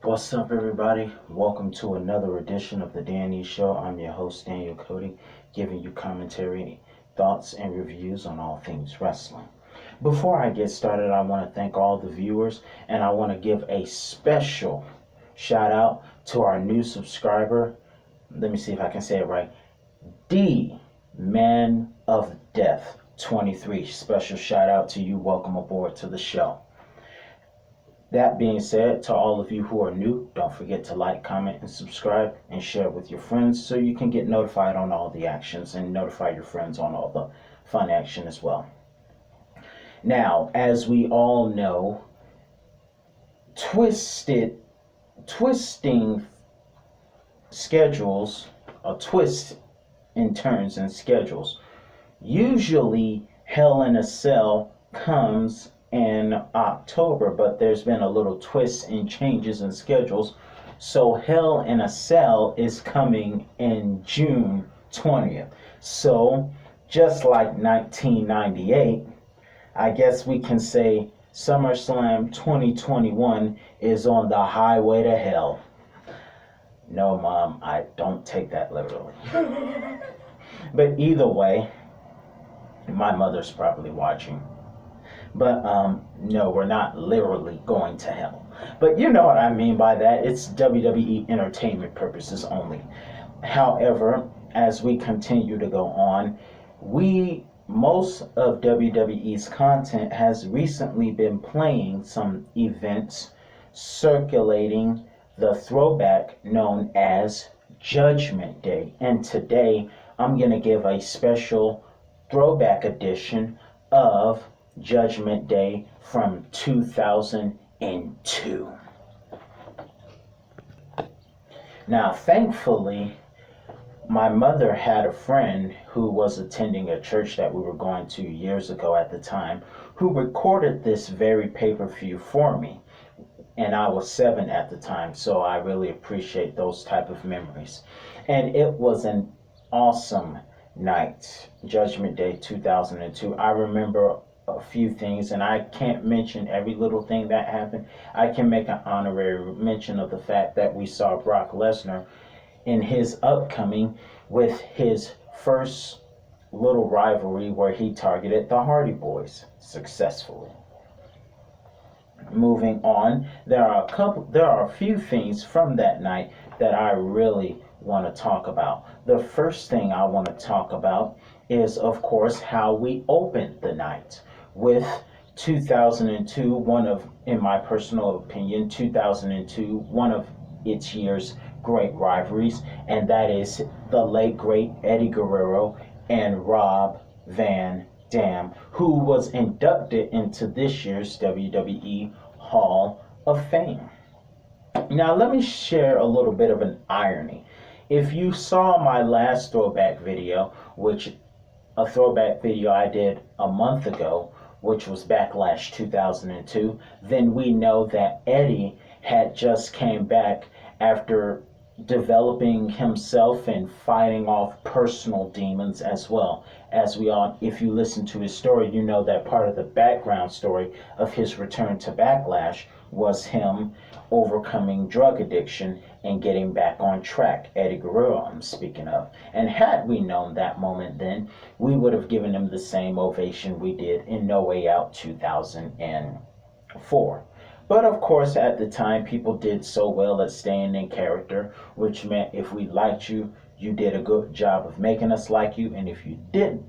What's up, everybody? Welcome to another edition of the Danny Show. I'm your host, Daniel Cody, giving you commentary, thoughts, and reviews on all things wrestling. Before I get started, I want to thank all the viewers, and I want to give a special shout out to our new subscriber. Let me see if I can say it right. D Man of Death 23. Special shout out to you. Welcome aboard to the show. That being said, to all of you who are new, don't forget to like, comment, and subscribe, and share with your friends so you can get notified on all the actions and notify your friends on all the fun action as well. Now, as we all know, twisting schedules, a twist in turns and schedules. Usually, Hell in a Cell comes in October, but there's been a little twist in changes in schedules. So Hell in a Cell is coming in June 20th. So just like 1998, I guess we can say SummerSlam 2021 is on the highway to hell. No, Mom, I don't take that literally. But either way, my mother's probably watching. But no, we're not literally going to hell. But you know what I mean by that. It's WWE entertainment purposes only. However, as we continue to go on, most of WWE's content has recently been playing some events circulating the throwback known as Judgment Day. And today I'm going to give a special throwback edition of Judgment Day from 2002. Now, thankfully, my mother had a friend who was attending a church that we were going to years ago at the time, who recorded this very pay-per-view for me. And I was 7 at the time, so I really appreciate those type of memories. And it was an awesome night, Judgment Day 2002. I remember a few things, and I can't mention every little thing that happened. I can make an honorary mention of the fact that we saw Brock Lesnar in his upcoming with his first little rivalry where he targeted the Hardy Boys successfully. Moving on, there are a few things from that night that I really want to talk about. The first thing I want to talk about is, of course, how we opened the night with 2002, in my personal opinion, 2002, one of its year's great rivalries, and that is the late great Eddie Guerrero and Rob Van Dam, who was inducted into this year's WWE Hall of Fame. Now, let me share a little bit of an irony. If you saw my last throwback video, a throwback video I did a month ago, which was Backlash 2002, then we know that Eddie had just came back after developing himself and fighting off personal demons as well. As we all, if you listen to his story, you know that part of the background story of his return to Backlash was him overcoming drug addiction and getting back on track. Eddie Guerrero, I'm speaking of. And had we known that moment then, we would have given him the same ovation we did in No Way Out 2004. But of course, at the time, people did so well at staying in character, which meant if we liked you, you did a good job of making us like you, and if we didn't,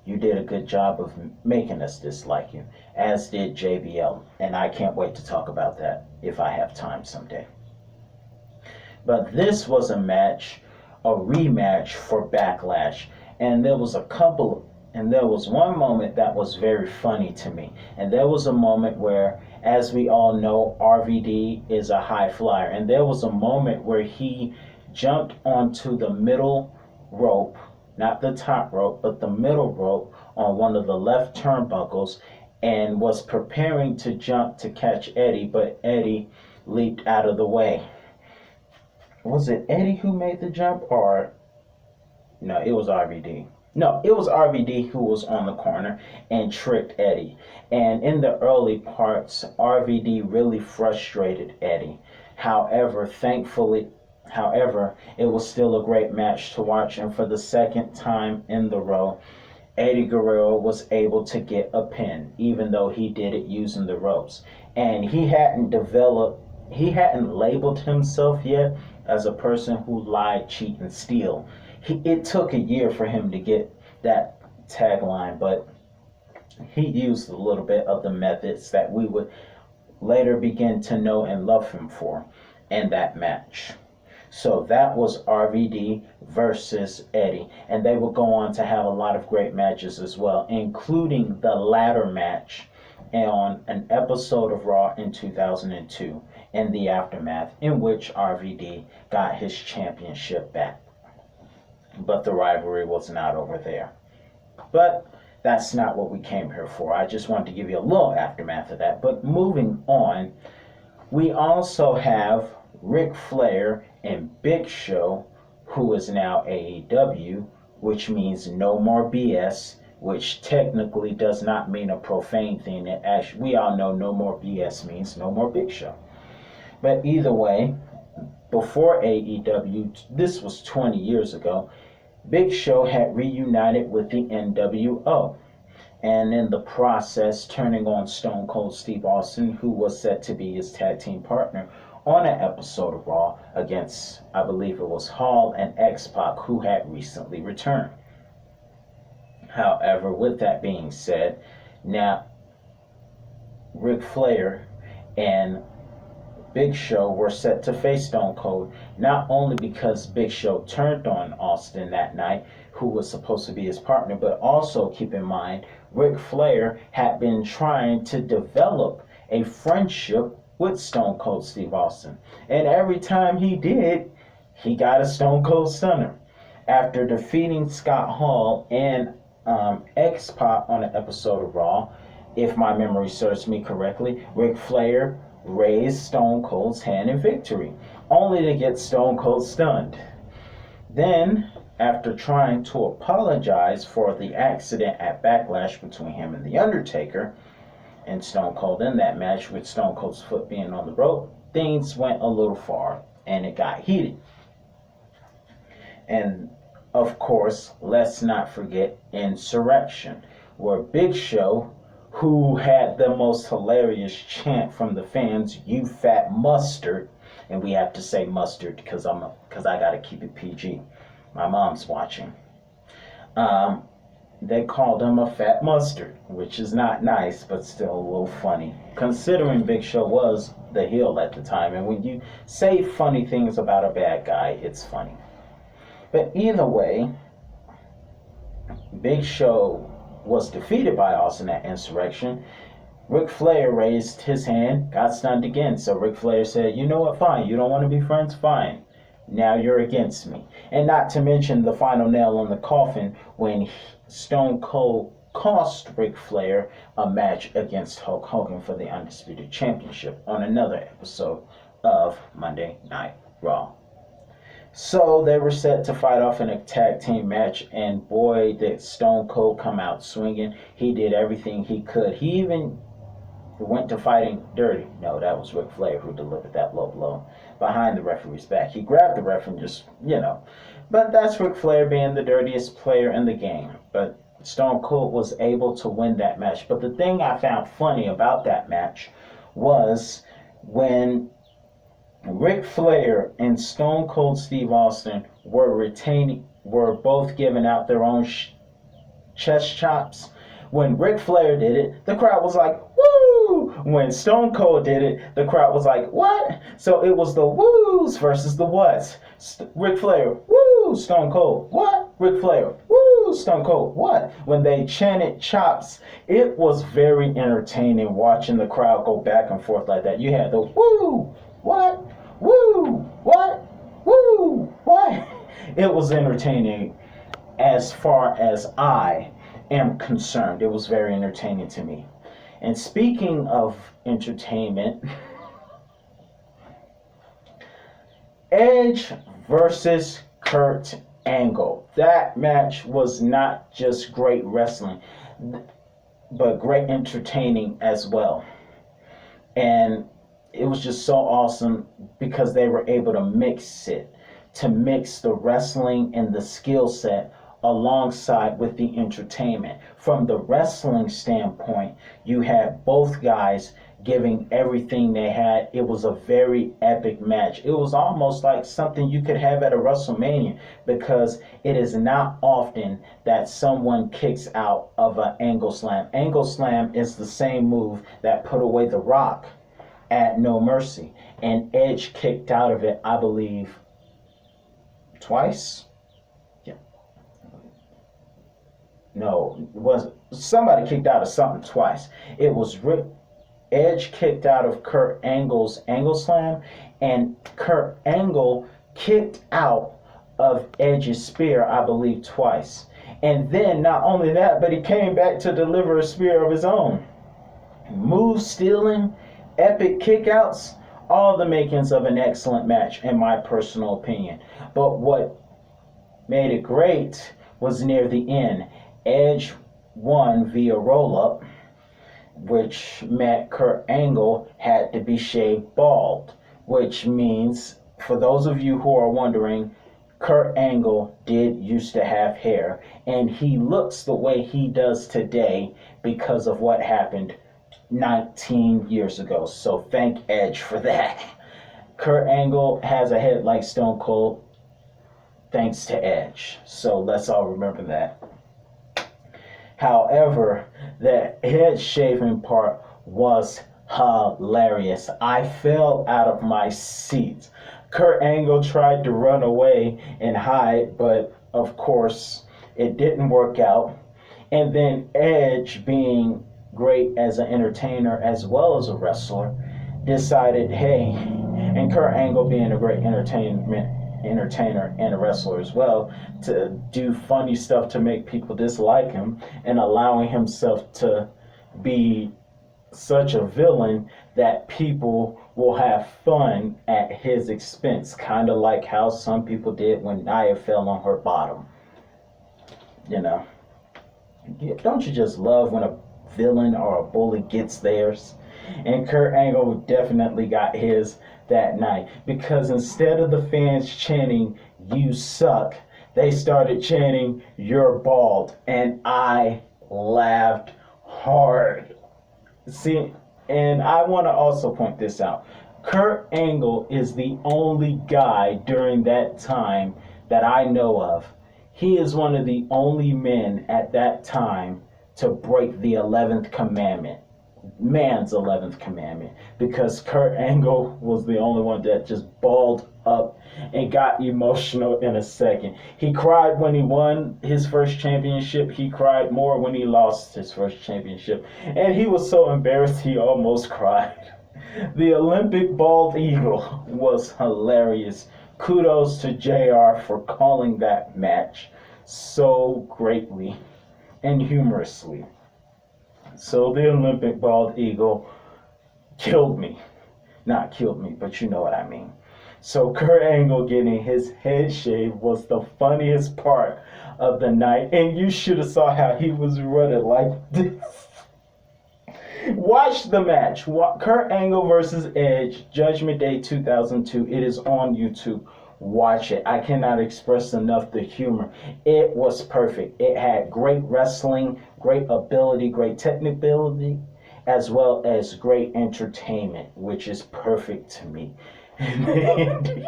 you did a good job of making us dislike you, as did JBL, and I can't wait to talk about that if I have time someday. But this was a rematch for Backlash, and there was one moment that was very funny to me, and there was a moment where, as we all know, RVD is a high flyer, and there was a moment where he jumped onto the middle rope, not the top rope, but the middle rope on one of the left turnbuckles, and was preparing to jump to catch Eddie, but Eddie leaped out of the way. Was it Eddie who made the jump, or no, it was RVD. No, it was RVD who was on the corner and tricked Eddie. And in the early parts, RVD really frustrated Eddie. However, thankfully, however, it was still a great match to watch. And for the second time in the row, Eddie Guerrero was able to get a pin, even though he did it using the ropes. And he hadn't labeled himself yet as a person who lied, cheat, and steal. It took a year for him to get that tagline, but he used a little bit of the methods that we would later begin to know and love him for in that match. So that was RVD versus Eddie. And they would go on to have a lot of great matches as well, including the latter match on an episode of Raw in 2002 in the aftermath, in which RVD got his championship back. But the rivalry was not over there. But that's not what we came here for. I just wanted to give you a little aftermath of that. But moving on, we also have Ric Flair and Big Show, who is now AEW, which means no more BS, which technically does not mean a profane thing. It actually, we all know no more BS means no more Big Show. But either way, before AEW, this was 20 years ago, Big Show had reunited with the NWO, and in the process turning on Stone Cold Steve Austin, who was set to be his tag team partner on an episode of Raw against, I believe it was Hall and X-Pac, who had recently returned. However, with that being said, now Ric Flair and Big Show were set to face Stone Cold, not only because Big Show turned on Austin that night, who was supposed to be his partner, but also keep in mind, Ric Flair had been trying to develop a friendship with Stone Cold Steve Austin. And every time he did, he got a Stone Cold Stunner. After defeating Scott Hall and X-Pac on an episode of Raw, if my memory serves me correctly, Ric Flair raised Stone Cold's hand in victory, only to get Stone Cold stunned. Then, after trying to apologize for the accident at Backlash between him and The Undertaker and Stone Cold in that match, with Stone Cold's foot being on the rope, things went a little far and it got heated. And of course, let's not forget Insurrection, where Big Show, who had the most hilarious chant from the fans, "You fat mustard," and we have to say mustard because I gotta keep it PG. My mom's watching. They called him a fat mustard, which is not nice, but still a little funny, considering Big Show was the heel at the time. And when you say funny things about a bad guy, it's funny. But either way, Big Show was defeated by Austin at Insurrection. Ric Flair raised his hand, got stunned again. So Ric Flair said, "You know what, fine. You don't want to be friends? Fine. Now you're against me." And not to mention the final nail in the coffin when Stone Cold cost Ric Flair a match against Hulk Hogan for the Undisputed Championship on another episode of Monday Night Raw. So they were set to fight off in a tag team match, and boy, did Stone Cold come out swinging. He did everything he could. He even went to fighting dirty. No, that was Ric Flair who delivered that low blow behind the referee's back. He grabbed the ref and just, But that's Ric Flair being the dirtiest player in the game. But Stone Cold was able to win that match. But the thing I found funny about that match was when Ric Flair and Stone Cold Steve Austin were both giving out their own chest chops. When Ric Flair did it, the crowd was like, "Woo!" When Stone Cold did it, the crowd was like, "What?" So it was the woos versus the whats. Ric Flair, "Woo!" Stone Cold, "What?" Ric Flair, "Woo!" Stone Cold, "What?" When they chanted chops, it was very entertaining watching the crowd go back and forth like that. You had the "Woo! What? Woo! What? Woo! What?" It was entertaining as far as I am concerned. It was very entertaining to me. And speaking of entertainment, Edge versus Kurt Angle. That match was not just great wrestling, but great entertaining as well. And it was just so awesome because they were able to mix the wrestling and the skill set alongside with the entertainment. From the wrestling standpoint, you had both guys giving everything they had. It was a very epic match. It was almost like something you could have at a WrestleMania, because it is not often that someone kicks out of an angle slam. Angle slam is the same move that put away The Rock at No Mercy, and Edge kicked out of it, I believe, twice. Yeah. No, it was somebody kicked out of something twice. It was Edge kicked out of Kurt Angle's Angle Slam, and Kurt Angle kicked out of Edge's spear, I believe, twice. And then not only that, but he came back to deliver a spear of his own. Move stealing, epic kickouts, all the makings of an excellent match, in my personal opinion. But what made it great was near the end. Edge won via roll-up, which meant Kurt Angle had to be shaved bald, which means, for those of you who are wondering, Kurt Angle did used to have hair, and he looks the way he does today because of what happened 19 years ago. So thank Edge for that. Kurt Angle has a head like Stone Cold, thanks to Edge. So let's all remember that. However, the head shaving part was hilarious. I fell out of my seat. Kurt Angle tried to run away and hide, but of course it didn't work out. And then Edge, being great as an entertainer as well as a wrestler, decided, hey, and Kurt Angle being a great entertainer and a wrestler as well, to do funny stuff to make people dislike him, and allowing himself to be such a villain that people will have fun at his expense, kind of like how some people did when Nia fell on her bottom. You know, don't you just love when a villain or a bully gets theirs? And Kurt Angle definitely got his that night, because instead of the fans chanting "you suck," they started chanting "you're bald," and I laughed hard. See, and I want to also point this out. Kurt Angle is the only guy during that time that I know of. He is one of the only men at that time to break the 11th commandment. Man's 11th commandment, because Kurt Angle was the only one that just balled up and got emotional in a second. He cried when he won his first championship. He cried more when he lost his first championship, and he was so embarrassed he almost cried. The Olympic bald eagle was hilarious. Kudos to JR for calling that match so greatly and humorously. So the Olympic bald eagle killed me. Not killed me, but you know what I mean. So Kurt Angle getting his head shaved was the funniest part of the night. And you should have saw how he was running like this. Watch the match. Kurt Angle versus Edge, Judgment Day 2002. It is on YouTube. Watch it. I cannot express enough the humor. It was perfect. It had great wrestling, great ability, great technicability, as well as great entertainment, which is perfect to me. And then,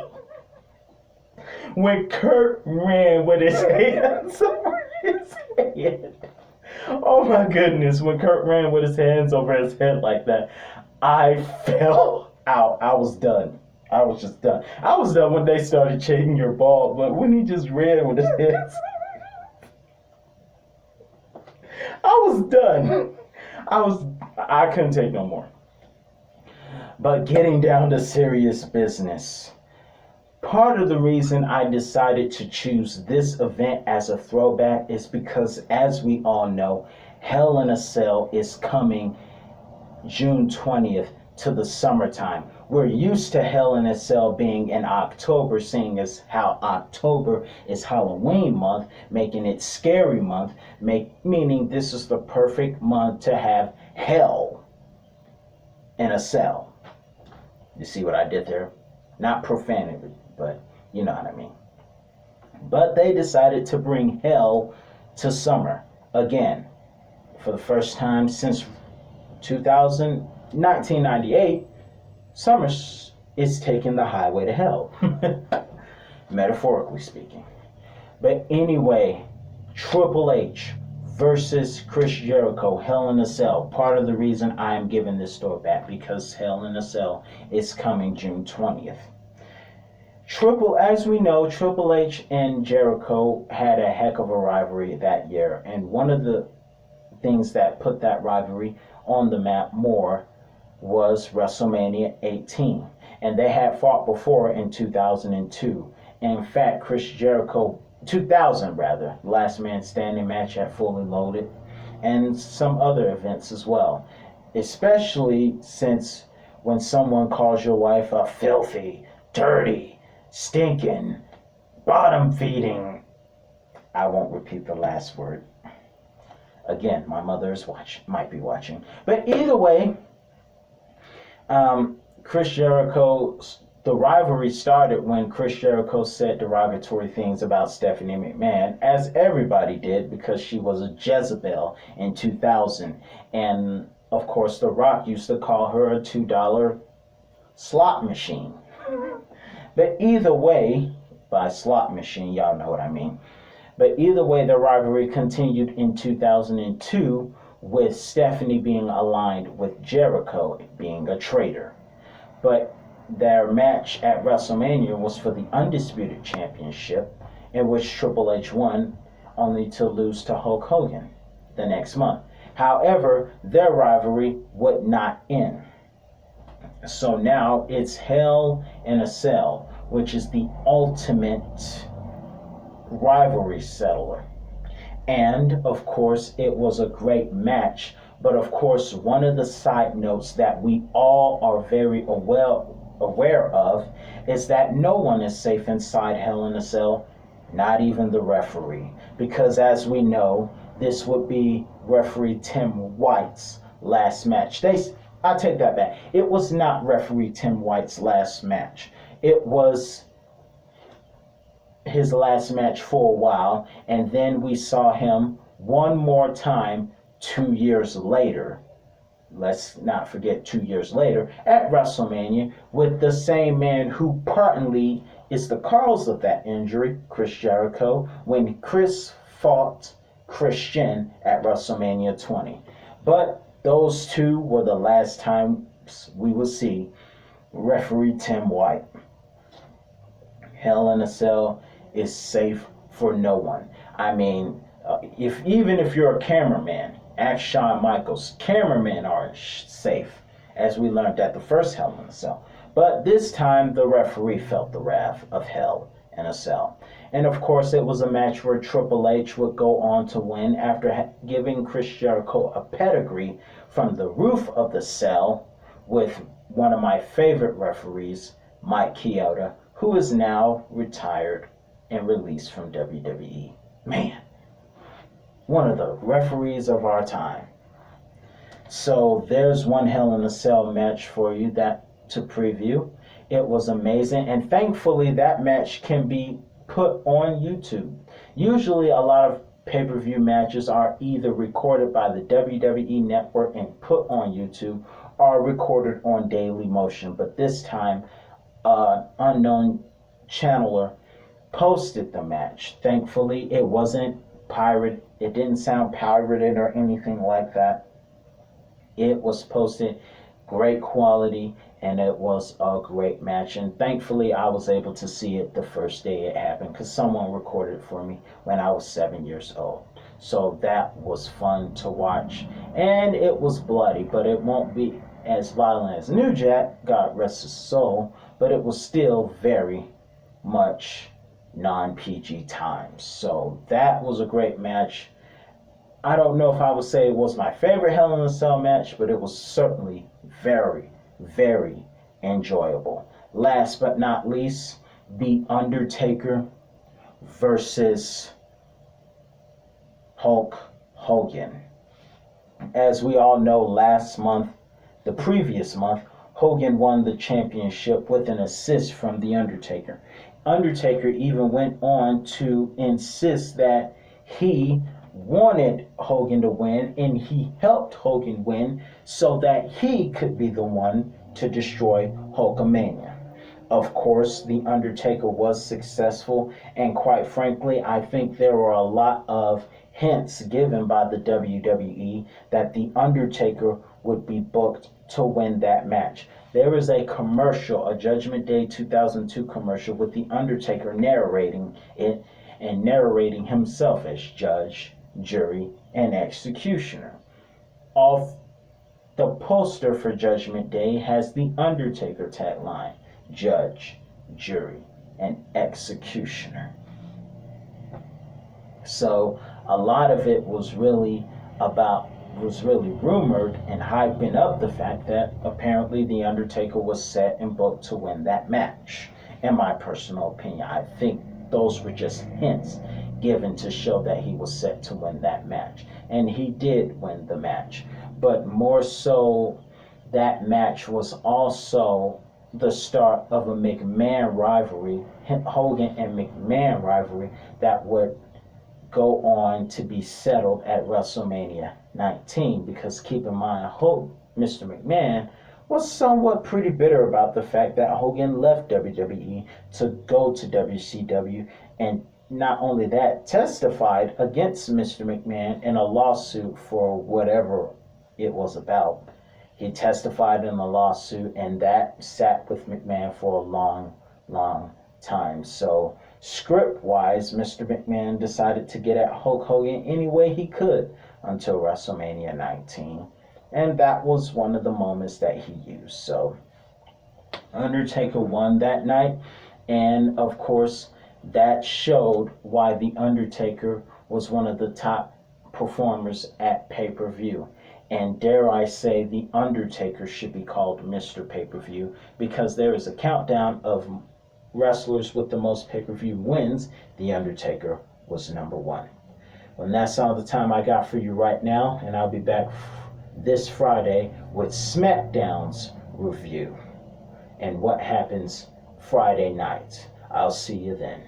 when Kurt ran with his hands over his head, oh my goodness, when Kurt ran with his hands over his head like that, I fell out. I was done. I was just done. I was done when they started chasing your ball, but when he just ran with his hands, I was done. I couldn't take no more. But getting down to serious business. Part of the reason I decided to choose this event as a throwback is because, as we all know, Hell in a Cell is coming June 20th to the summertime, We're used to Hell in a Cell being in October, seeing as how October is Halloween month, making it scary month, meaning this is the perfect month to have Hell in a Cell. You see what I did there? Not profanity, but you know what I mean. But they decided to bring Hell to summer again for the first time since 1998. Summer is taking the highway to hell, metaphorically speaking. But anyway, Triple H versus Chris Jericho, Hell in a Cell. Part of the reason I am giving this story back because Hell in a Cell is coming June 20th. As we know, Triple H and Jericho had a heck of a rivalry that year, and one of the things that put that rivalry on the map more was WrestleMania 18, and they had fought before in 2002. In fact, Chris Jericho 2000 rather, last man standing match at Fully Loaded, and some other events as well. Especially since when someone calls your wife a filthy, dirty, stinking, bottom feeding, I won't repeat the last word. Again, my mother might be watching. But either way, Chris Jericho, the rivalry started when Chris Jericho said derogatory things about Stephanie McMahon, as everybody did because she was a Jezebel in 2000. And of course, The Rock used to call her a $2 slot machine. But either way, by slot machine, y'all know what I mean. But either way, the rivalry continued in 2002 with Stephanie being aligned with Jericho being a traitor. But their match at WrestleMania was for the Undisputed Championship, in which Triple H won, only to lose to Hulk Hogan the next month. However, their rivalry would not end. So now it's Hell in a Cell, which is the ultimate rivalry settler. And of course, it was a great match. But of course, one of the side notes that we all are very aware of is that no one is safe inside Hell in a Cell, not even the referee. Because as we know, this would be referee Tim White's last match. I take that back. It was not referee Tim White's last match. It was his last match for a while, and then we saw him one more time 2 years later. Let's not forget 2 years later at WrestleMania with the same man who partly is the cause of that injury, Chris Jericho, when Chris fought Christian at WrestleMania 20. But those two were the last times we would see referee Tim White. Hell in a Cell is safe for no one. I mean, even if you're a cameraman, ask Shawn Michaels. Cameramen aren't safe, as we learned at the first Hell in a Cell. But this time, the referee felt the wrath of Hell in a Cell. And of course, it was a match where Triple H would go on to win after giving Chris Jericho a pedigree from the roof of the cell with one of my favorite referees, Mike Chioda, who is now retired and released from WWE. Man, one of the referees of our time. So there's one Hell in a Cell match for you to preview. It was amazing, and thankfully that match can be put on YouTube. Usually a lot of pay-per-view matches are either recorded by the WWE Network and put on YouTube or recorded on Daily Motion, but this time unknown channeler posted the match. Thankfully it wasn't pirated. It didn't sound pirated or anything like that. It was posted, great quality, and it was a great match. And thankfully I was able to see it the first day it happened because someone recorded it for me when I was 7 years old. So that was fun to watch, and it was bloody, but it won't be as violent as New Jack, God rest his soul, but it was still very much non-PG times. So that was a great match. I don't know if I would say it was my favorite Hell in a Cell match, but it was certainly very, very enjoyable. Last but not least, The Undertaker versus Hulk Hogan. As we all know, the previous month, Hogan won the championship with an assist from The Undertaker. Undertaker even went on to insist that he wanted Hogan to win and he helped Hogan win so that he could be the one to destroy Hulkamania. Of course, The Undertaker was successful, and quite frankly, I think there were a lot of hints given by the WWE that The Undertaker would be booked to win that match. There is a commercial, a Judgment Day 2002 commercial with The Undertaker narrating it and narrating himself as judge, jury, and executioner. Off the poster for Judgment Day has The Undertaker tagline: judge, jury, and executioner. So a lot of it was really rumored and hyping up the fact that apparently The Undertaker was set and booked to win that match. In my personal opinion, I think those were just hints given to show that he was set to win that match. And he did win the match. But more so, that match was also the start of a McMahon rivalry, Hogan and McMahon rivalry, that would go on to be settled at WrestleMania 19. Because keep in mind, Mr. McMahon was somewhat pretty bitter about the fact that Hogan left WWE to go to WCW, and not only that, testified against Mr. McMahon in a lawsuit for whatever it was about. He testified in the lawsuit, and that sat with McMahon for a long, long time. So, script-wise, Mr. McMahon decided to get at Hulk Hogan any way he could until WrestleMania 19. And that was one of the moments that he used. So, Undertaker won that night, and of course, that showed why The Undertaker was one of the top performers at pay-per-view. And dare I say, The Undertaker should be called Mr. Pay-Per-View, because there is a countdown of wrestlers with the most pay-per-view wins. The Undertaker was number one. Well, that's all the time I got for you right now, and I'll be back this Friday with SmackDown's review and what happens Friday night. I'll see you then.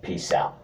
Peace out.